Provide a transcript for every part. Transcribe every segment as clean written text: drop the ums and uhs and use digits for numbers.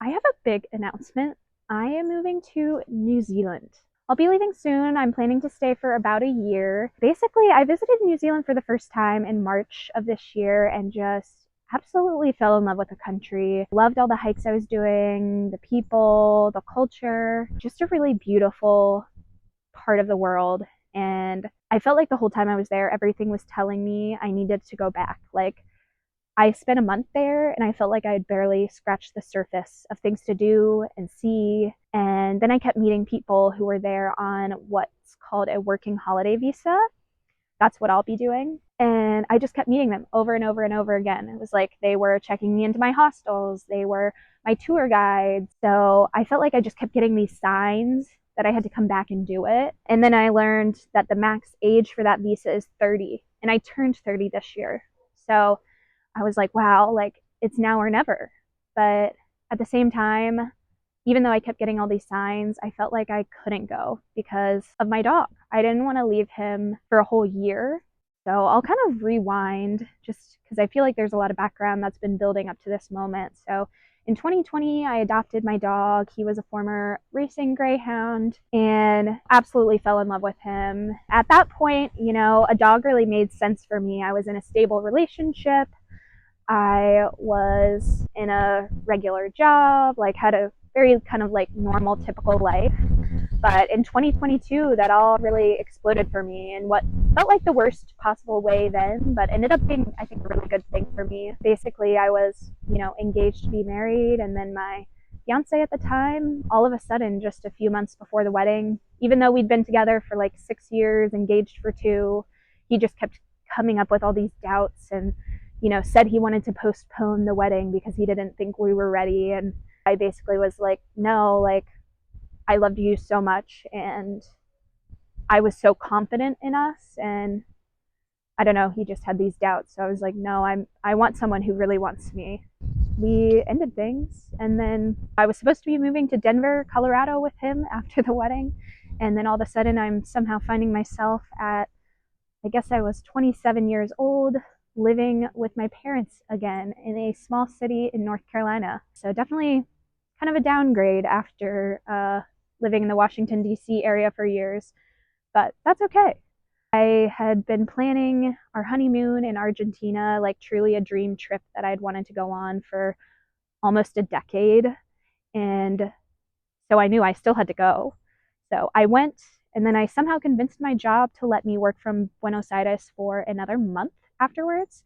I have a big announcement. I am moving to New Zealand. I'll be leaving soon. I'm planning to stay for about a year. Basically, I visited New Zealand for the first time in March of this year and just absolutely fell in love with the country. Loved all the hikes I was doing, the people, the culture, just a really beautiful part of the world. And I felt like the whole time I was there, everything was telling me I needed to go back. Like, I spent a month there and I felt like I had barely scratched the surface of things to do and see. And then I kept meeting people who were there on what's called a working holiday visa. That's what I'll be doing. And I just kept meeting them over and over and over again. It was like they were checking me into my hostels, they were my tour guides. So I felt like I just kept getting these signs that I had to come back and do it. And then I learned that the max age for that visa is 30. And I turned 30 this year. So I was like, wow, like it's now or never. But at the same time, even though I kept getting all these signs, I felt like I couldn't go because of my dog. I didn't want to leave him for a whole year. So I'll kind of rewind just because I feel like there's a lot of background that's been building up to this moment. So in 2020, I adopted my dog. He was a former racing greyhound and absolutely fell in love with him. At that point, a dog really made sense for me. I was in a stable relationship. I was in a regular job, like had a very kind of like normal, typical life. But in 2022, that all really exploded for me in what felt like the worst possible way then, but ended up being, I think, a really good thing for me. Basically, I was, engaged to be married, and then my fiance at the time, all of a sudden, just a few months before the wedding, even though we'd been together for like 6 years, engaged for 2, he just kept coming up with all these doubts and said he wanted to postpone the wedding because he didn't think we were ready. And I basically was like, no, like, I loved you so much. And I was so confident in us. And I don't know, he just had these doubts. So I was like, no, I want someone who really wants me. We ended things. And then I was supposed to be moving to Denver, Colorado with him after the wedding. And then all of a sudden, I'm somehow finding myself at, I guess I was 27 years old, living with my parents again in a small city in North Carolina. So definitely kind of a downgrade after living in the Washington, D.C. area for years, but that's okay. I had been planning our honeymoon in Argentina, like truly a dream trip that I'd wanted to go on for almost a decade. And so I knew I still had to go. So I went, and then I somehow convinced my job to let me work from Buenos Aires for another month afterwards.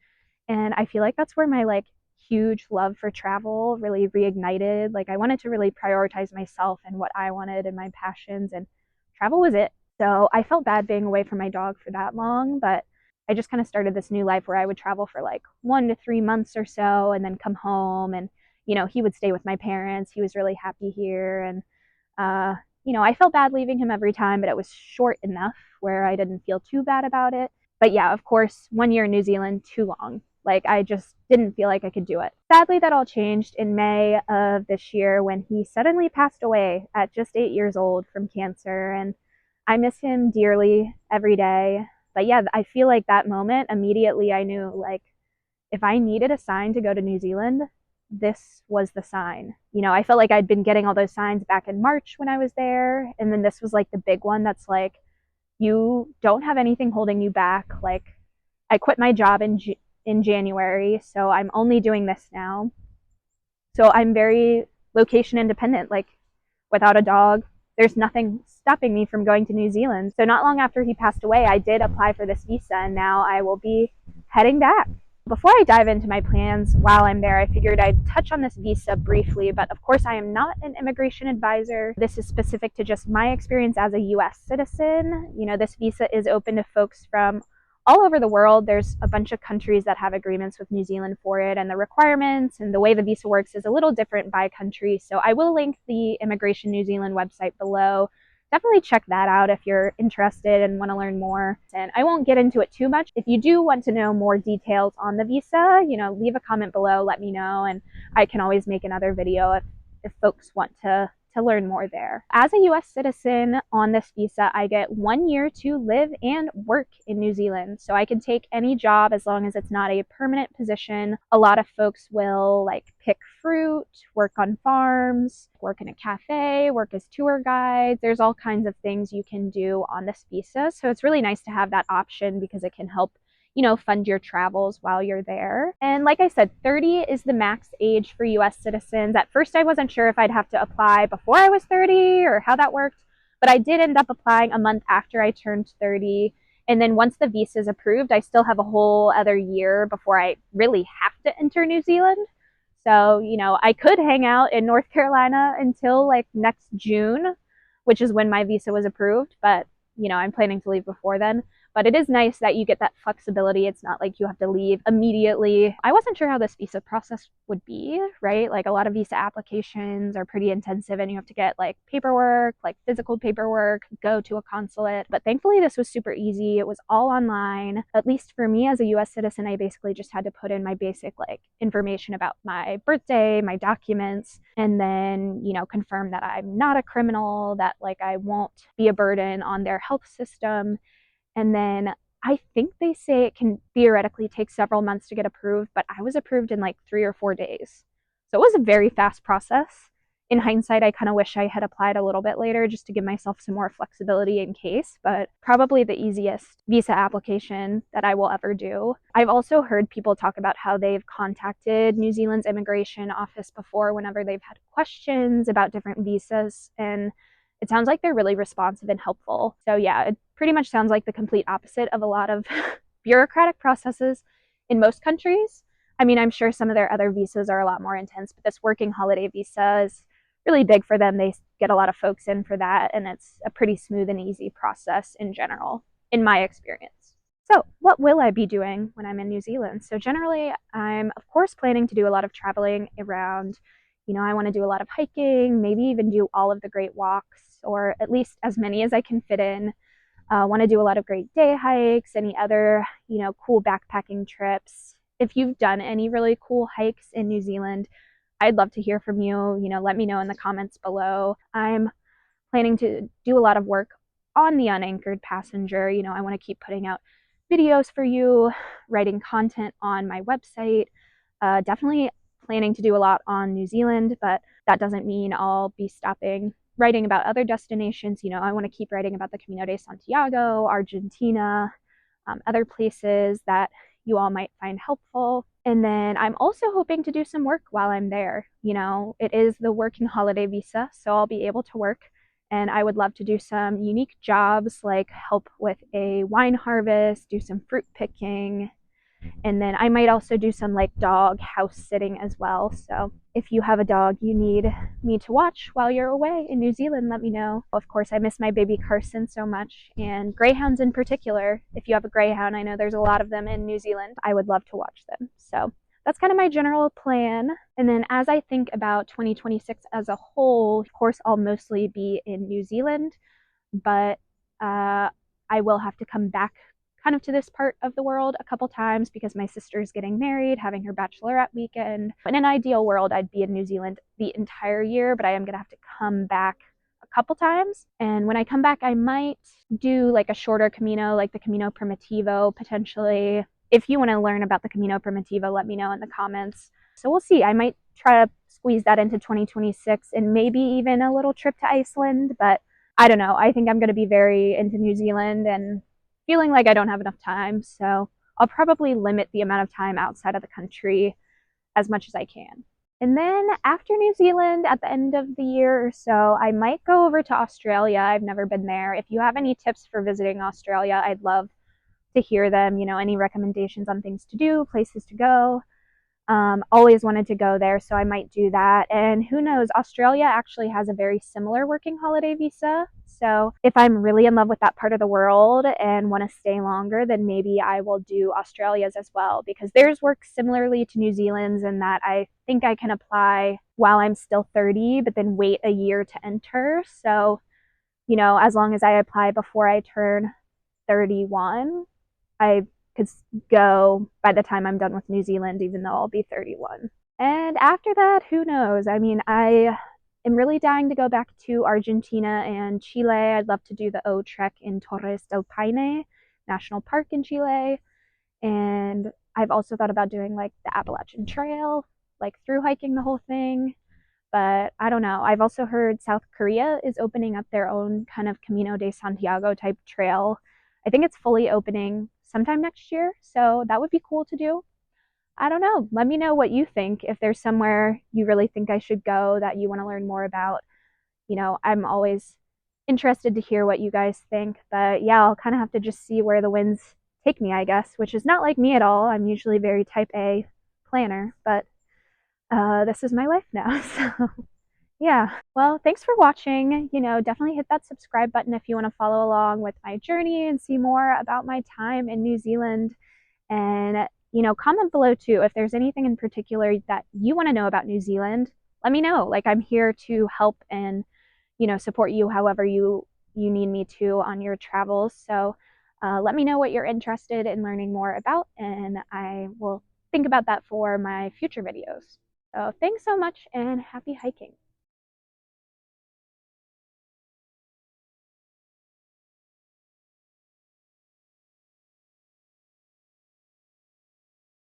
And I feel like that's where my huge love for travel really reignited. Like I wanted to really prioritize myself and what I wanted and my passions, and travel was it. So I felt bad being away from my dog for that long, but I just kind of started this new life where I would travel for like 1 to 3 months or so and then come home. And he would stay with my parents. He was really happy here. And I felt bad leaving him every time, but it was short enough where I didn't feel too bad about it. But yeah, of course, 1 year in New Zealand, too long. Like I just didn't feel like I could do it. Sadly, that all changed in May of this year when he suddenly passed away at just 8 years old from cancer. And I miss him dearly every day. But yeah, I feel like that moment, immediately I knew like if I needed a sign to go to New Zealand, this was the sign. I felt like I'd been getting all those signs back in March when I was there. And then this was like the big one that's like, you don't have anything holding you back. Like I quit my job in January, so I'm only doing this now. So I'm very location independent. Like without a dog, there's nothing stopping me from going to New Zealand. So not long after he passed away, I did apply for this visa, and now I will be heading back. Before I dive into my plans while I'm there, I figured I'd touch on this visa briefly, but of course I am not an immigration advisor. This is specific to just my experience as a US citizen. This visa is open to folks from all over the world. There's a bunch of countries that have agreements with New Zealand for it, and the requirements and the way the visa works is a little different by country. So I will link the Immigration New Zealand website below. Definitely check that out if you're interested and want to learn more. And I won't get into it too much. If you do want to know more details on the visa, leave a comment below, let me know, and I can always make another video if folks want to to learn more there. As a US citizen on this visa, I get 1 year to live and work in New Zealand. So I can take any job as long as it's not a permanent position. A lot of folks will like pick fruit, work on farms, work in a cafe, work as tour guides. There's all kinds of things you can do on this visa. So it's really nice to have that option because it can help fund your travels while you're there. And like I said, 30 is the max age for US citizens. At first, I wasn't sure if I'd have to apply before I was 30 or how that worked, but I did end up applying a month after I turned 30. And then once the visa is approved, I still have a whole other year before I really have to enter New Zealand. So, I could hang out in North Carolina until like next June, which is when my visa was approved, but I'm planning to leave before then. But it is nice that you get that flexibility. It's not like you have to leave immediately. I wasn't sure how this visa process would be, right? Like a lot of visa applications are pretty intensive and you have to get like paperwork, like physical paperwork, go to a consulate. But thankfully this was super easy. It was all online. At least for me as a US citizen, I basically just had to put in my basic like information about my birthday, my documents, and then, confirm that I'm not a criminal, that like I won't be a burden on their health system. And then I think they say it can theoretically take several months to get approved, but I was approved in like 3 or 4 days. So it was a very fast process. In hindsight, I kind of wish I had applied a little bit later just to give myself some more flexibility in case, but probably the easiest visa application that I will ever do. I've also heard people talk about how they've contacted New Zealand's immigration office before whenever they've had questions about different visas, and it sounds like they're really responsive and helpful. So yeah, it pretty much sounds like the complete opposite of a lot of bureaucratic processes in most countries. I mean, I'm sure some of their other visas are a lot more intense, but this working holiday visa is really big for them. They get a lot of folks in for that, and it's a pretty smooth and easy process in general, in my experience. So what will I be doing when I'm in New Zealand? So generally, I'm of course planning to do a lot of traveling around. I want to do a lot of hiking, maybe even do all of the great walks, or at least as many as I can fit in. Want to do a lot of great day hikes, any other, cool backpacking trips. If you've done any really cool hikes in New Zealand, I'd love to hear from you. Let me know in the comments below. I'm planning to do a lot of work on the Unanchored Passenger. I want to keep putting out videos for you, writing content on my website. Definitely planning to do a lot on New Zealand, but that doesn't mean I'll be stopping writing about other destinations. I want to keep writing about the Camino de Santiago, Argentina, other places that you all might find helpful. And then I'm also hoping to do some work while I'm there. It is the working holiday visa, so I'll be able to work. And I would love to do some unique jobs like help with a wine harvest, do some fruit picking, and then I might also do some like dog house sitting as well. So if you have a dog you need me to watch while you're away in New Zealand, let me know. Of course, I miss my baby Carson so much, and greyhounds in particular. If you have a greyhound, I know there's a lot of them in New Zealand. I would love to watch them. So that's kind of my general plan. And then as I think about 2026 as a whole, of course, I'll mostly be in New Zealand, but I will have to come back kind of to this part of the world a couple times because my sister's getting married, having her bachelorette weekend. In an ideal world, I'd be in New Zealand the entire year, but I am going to have to come back a couple times. And when I come back, I might do like a shorter Camino, like the Camino Primitivo potentially. If you want to learn about the Camino Primitivo, let me know in the comments. So we'll see. I might try to squeeze that into 2026 and maybe even a little trip to Iceland, but I don't know. I think I'm going to be very into New Zealand and feeling like I don't have enough time, so I'll probably limit the amount of time outside of the country as much as I can. And then after New Zealand, at the end of the year or so, I might go over to Australia. I've never been there. If you have any tips for visiting Australia, I'd love to hear them. Any recommendations on things to do, places to go. Always wanted to go there, so I might do that. And who knows, Australia actually has a very similar working holiday visa. So if I'm really in love with that part of the world and want to stay longer, then maybe I will do Australia's as well, because theirs works similarly to New Zealand's in that I think I can apply while I'm still 30, but then wait a year to enter. So, as long as I apply before I turn 31, I could go by the time I'm done with New Zealand, even though I'll be 31. And after that, who knows? I mean, I am really dying to go back to Argentina and Chile. I'd love to do the O Trek in Torres del Paine National Park in Chile. And I've also thought about doing like the Appalachian Trail, like through hiking the whole thing. But I don't know. I've also heard South Korea is opening up their own kind of Camino de Santiago type trail. I think it's fully opening sometime next year. So that would be cool to do. I don't know. Let me know what you think. If there's somewhere you really think I should go that you want to learn more about, I'm always interested to hear what you guys think. But yeah, I'll kind of have to just see where the winds take me, I guess, which is not like me at all. I'm usually very type A planner, but this is my life now. So yeah. Well, thanks for watching. Definitely hit that subscribe button if you want to follow along with my journey and see more about my time in New Zealand. And, comment below too if there's anything in particular that you want to know about New Zealand. Let me know. Like, I'm here to help and, support you however you need me to on your travels. So let me know what you're interested in learning more about, and I will think about that for my future videos. So thanks so much and happy hiking.